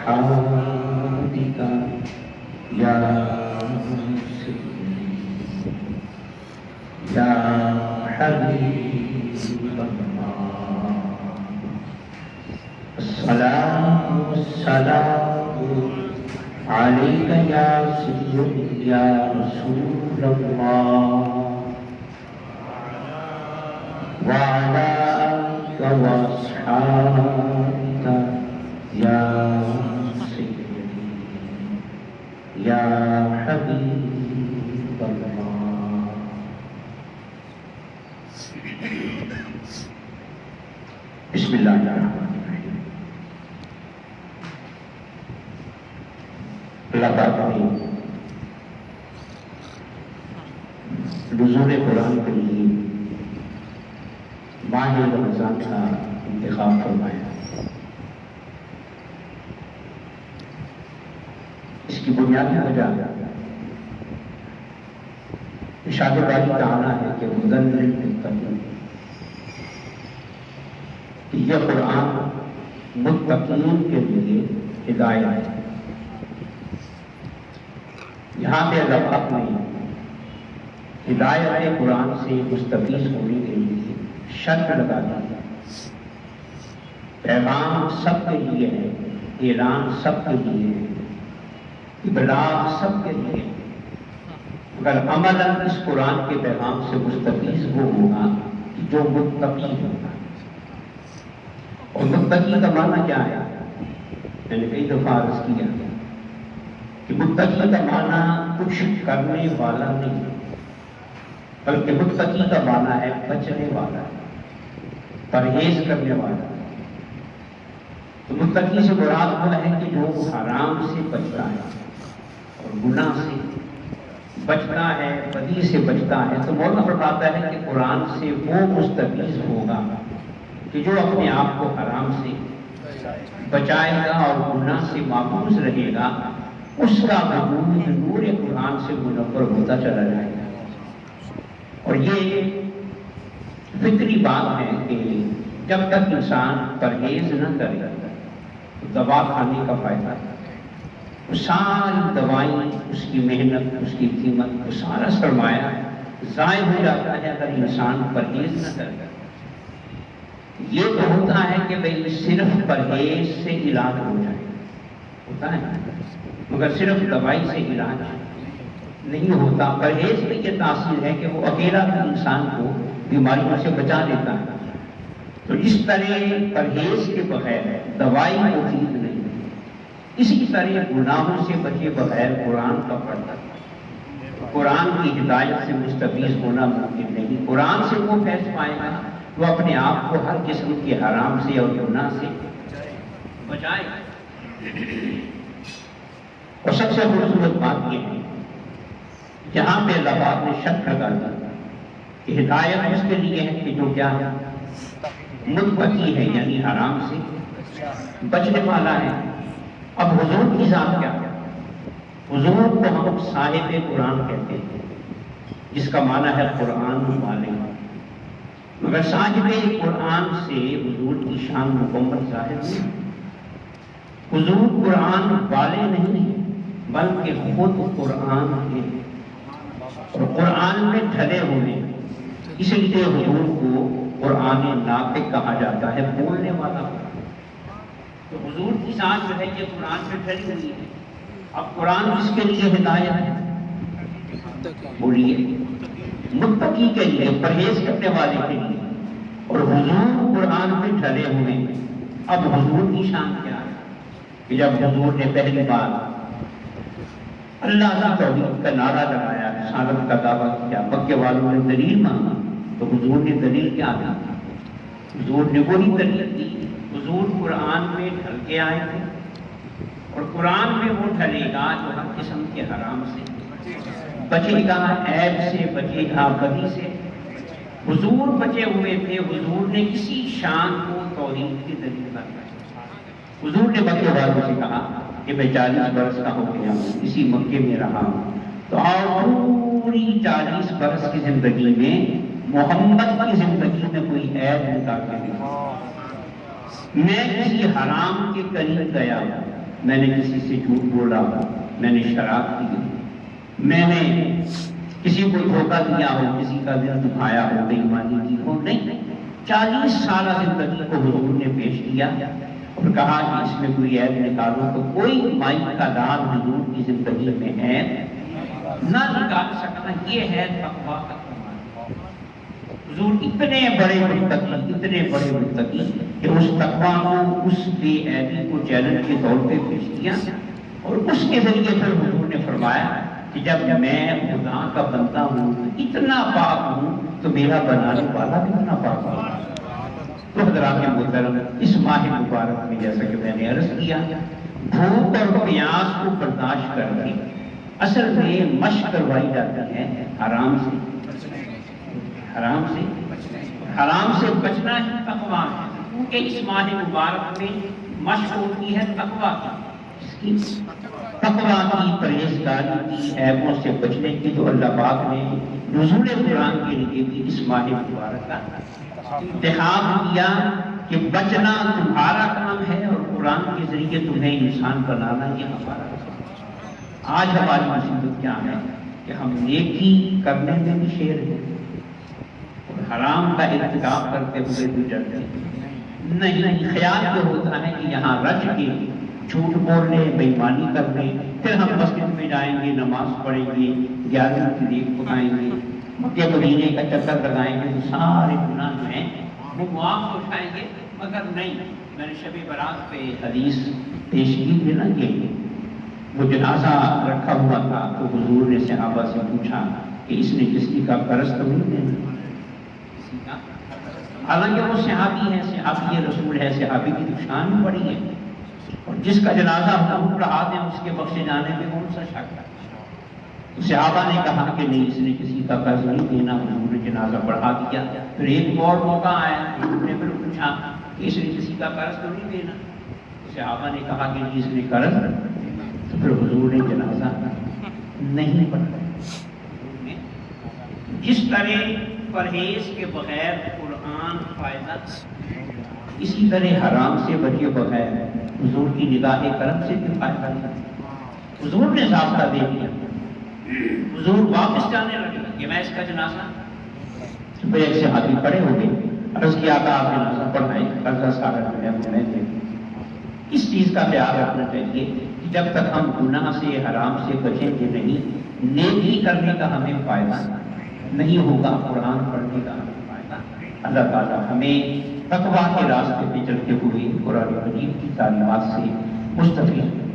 وأصحابك يا سيدي يا حبيب الله. الصلاة والسلام عليك يا سيدي يا رسول الله وعلى آلك وأصحابك يا سيدي يا حبيب الله. بسم اللہ الرحمن الرحیم. اللہ پاک نے نزول قرآن کے لیے ماہ رمضان کا انتخاب فرمایا. اس کی بنیادی وجہ ارشاد باری تعالیٰ ہے کہ ہدی للمتقین، کہ یہ قرآن متقین کے لیے ہدایت ہے. یہاں پہ اللہ پاک نے ہدایت قرآن سے مستفیض ہونے کے لیے شرط لگا دی. پیغام سب کے لیے ہے، اعلان سب کے لیے ہے، ابلاغ سب کے لیے. مگر عملاً اس قرآن کے پیغام سے مستفیض وہ ہوگا جو متقی ہوگا. اور متقی کا معنی کیا ہے؟ میں نے کئی دفعہ عرض کیا کہ متقی کا معنی کچھ کرنے والا نہیں، بلکہ متقی کا معنی ہے بچنے والا، پرہیز کرنے والا. تو متقی سے مراد وہ ہے کہ جو حرام سے بچتا ہے اور گناہ سے بچتا ہے، بدی سے بچتا ہے. تو مولانا فرماتا ہے کہ قرآن سے وہ مستفیض ہوگا کہ جو اپنے آپ کو حرام سے بچائے گا اور گناہ سے محفوظ رہے گا. اس کا وجود نور قرآن سے منور ہوتا چلا جائے گا. اور یہ فطری بات ہے کہ جب تک انسان پرہیز نہ کرے تو دوا کھانے کا فائدہ ہے. وہ ساری دوائیں، اس کی محنت، اس کی قیمت، وہ سارا سرمایہ ضائع ہو جاتا ہے اگر انسان پرہیز نہ کرے. یہ تو ہوتا ہے کہ بھئی صرف پرہیز سے علاج ہو جائے، ہوتا ہے، مگر صرف دوائی سے علاج نہیں ہوتا. پرہیز میں یہ تاثیر ہے کہ وہ اکیلا انسان کو بیماریوں سے بچا لیتا ہے. تو اس طرح پرہیز کے بغیر دوائی مفید نہیں. اسی طرح گناہوں سے بچے بغیر قرآن کا پڑھنا، قرآن کی ہدایت سے مستفیض ہونا ممکن نہیں. قرآن سے وہ فیض پائے گا وہ اپنے آپ کو ہر قسم کے حرام سے اور گناہ سے بچائے. اور سب سے خوبصورت بات یہ ہے جہاں پہ اللہ پاک نے شرط لگا دی کہ ہدایت اس کے لیے ہے کہ جو کیا متقی ہے، یعنی حرام سے بچنے والا ہے. اب حضور کی ذات کیا ہے؟ حضور کو ہم صاحب قرآن کہتے ہیں، جس کا معنی ہے قرآن والے. مگر صاحب قرآن سے حضور کی شان مکمل ظاہر نہیں. حضور قرآن والے نہیں ہیں بلکہ خود قرآن ہیں اور قرآن میں ڈھلے ہوئے. اس لیے حضور کو قرآن ناطق کہا جاتا ہے، بولنے والا. تو حضور کی ذات جو ہے یہ قرآن میں ڈھلی ہوئی ہے. اب قرآن کس کے لیے ہدایت ہے؟ بولیے، متقی کے لیے، پرہیز کرنے والے کے لیے. اور حضور قرآن میں ڈھلے ہوئے ہیں. اب حضور کی شان کیا ہے کہ جب حضور نے پہلی بار اللہ کا توحید کا نعرہ لگایا، رسالت کا دعویٰ کیا، مکے والوں نے دلیل مانگا، تو حضور نے دلیل کیا دی؟ حضور نے وہی دلیل دی. حضور قرآن میں ڈھل کے آئے تھے اور قرآن میں وہ ڈھلے گا جو ہر قسم کے حرام سے بچے گا، عیب سے بچے گا، بدی سے. حضور بچے ہوئے تھے. حضور نے کسی شان کو توحید کی دلیل بتائی. حضور نے مکے والوں سے کہا کہ میں 40 برس کا ہو گیا ہوں، اسی مکے میں رہا ہوں، تو پوری 40 برس کی زندگی میں محمد کی زندگی میں کوئی عیب نکال کے نہیں. میں کسی حرام کے قریب گیا میں نے کسی سے جھوٹ بولا، میں نے شراب پی، میں نے کسی کو دھوکہ دیا ہو، کسی کا دل دکھایا ہو، بے ایمانی کی ہو، نہیں، 40 سالہ زندگی کو حضور نے پیش کیا اور کہا کہ اس میں کوئی عیب نکالو، تو کوئی مائی کا دار حضور کی زندگی میں ہے نہ نکال سکتا۔ یہ ہے تقویٰ کا کمال۔ حضور اتنے بڑے متقی کہ اس تقویٰ کو، اس بے عیبی کو چیلنج کے طور پہ پیش کیا، اور اس کے ذریعے پھر حضور نے فرمایا کہ جب میں خدا کا بندہ ہوں، اتنا پاک ہوں، تو میرا بنانے والا بھی اتنا پاک ہوگا۔ تو حضرات محترم، اس ماہ مبارک میں جیسا کہ میں نے عرض کیا، بھوک اور پیاس کو برداشت کر کے اصل میں مشق کروائی جاتی ہے حرام سے بچنا ہی تقویٰ ہے، کیونکہ اس ماہ مبارک میں مشق ہوتی ہے تقویٰ کی، تقویٰ کی، پرہیزگاری کی، عیبوں سے بچنے کی، جو اللہ پاک نے نزول قرآن کے لیے بھی اس ماہ مبارک کا انتخاب کیا کہ بچنا تمہارا کام ہے اور قرآن کے ذریعے تمہیں انسان بنانا یہ ہمارا کام ہے۔ آج ہماری مصیبت کیا ہے کہ ہم نیکی کرنے میں بھی شیر ہیں اور حرام کا ارتکاب کرتے ہوئے بھی ڈرتے ہیں۔ نہیں، خیال یہ ہوتا ہے کہ یہاں رچ کے جھوٹ بولنے، بے ایمانی کرنے، پھر ہم مسجد میں جائیں گے، نماز پڑھیں گے، 11 کی دیکھ پکائیں گے، مکے مدینے کا چکر لگائیں گے، تو سارے گناہ جو ہیں وہ معاف ہو جائیں گے۔ مگر نہیں، میں نے شب برات پہ حدیث پیش کی تھی نا کہ وہ جنازہ رکھا ہوا تھا، تو حضور نے صحابہ سے پوچھا کہ اس نے کسی کا قرض تو نہیں دینا، کسی کا، حالانکہ وہ صحابی ہے، صحابی رسول ہے، صحابی کی شان بھی بڑی ہے، اور جس کا جنازہ ہم پڑھا دیں اس کے بخشے جانے میں کون سا شک ہے؟ صحابہ نے کہا کہ نہیں، اس نے کسی کا قرض نہیں دینا، حضور نے جنازہ پڑھا دیا۔ پھر ایک اور موقع آیا، حضور نے پھر پوچھا کہ اس نے کسی کا قرض تو نہیں دینا، صحابہ نے کہا کہ نہیں، اس نے قرض، تو پھر حضور نے جنازہ نہیں پڑھا۔ جس طرح پرہیز کے بغیر قرآن فائدہ، اسی طرح حرام سے بچے بغیر حضور کی نگاہ کرم سے بھی فائدہ نہیں۔ حضور نے ضابطہ دے دیا، حضور واپس جانے لگے کہ میں اس کا جنازہ، تو ایک صحابی کھڑے ہو گئے، عرض کیا تھا آپ جنازہ پڑھائیں، قرضہ سارا جو ہے وہ میں دے دوں۔ اس چیز کا خیال رکھنا چاہیے کہ جب تک ہم گناہ سے، حرام سے بچیں گے نہیں، نیکی کرنے کا ہمیں فائدہ نہیں ہوگا، قرآن پڑھنے کا ہمیں فائدہ۔ اللہ تعالیٰ ہمیں تقویٰ کے راستے پہ چلتے ہوئے قرآن مجید کی تعلیمات سے مستفید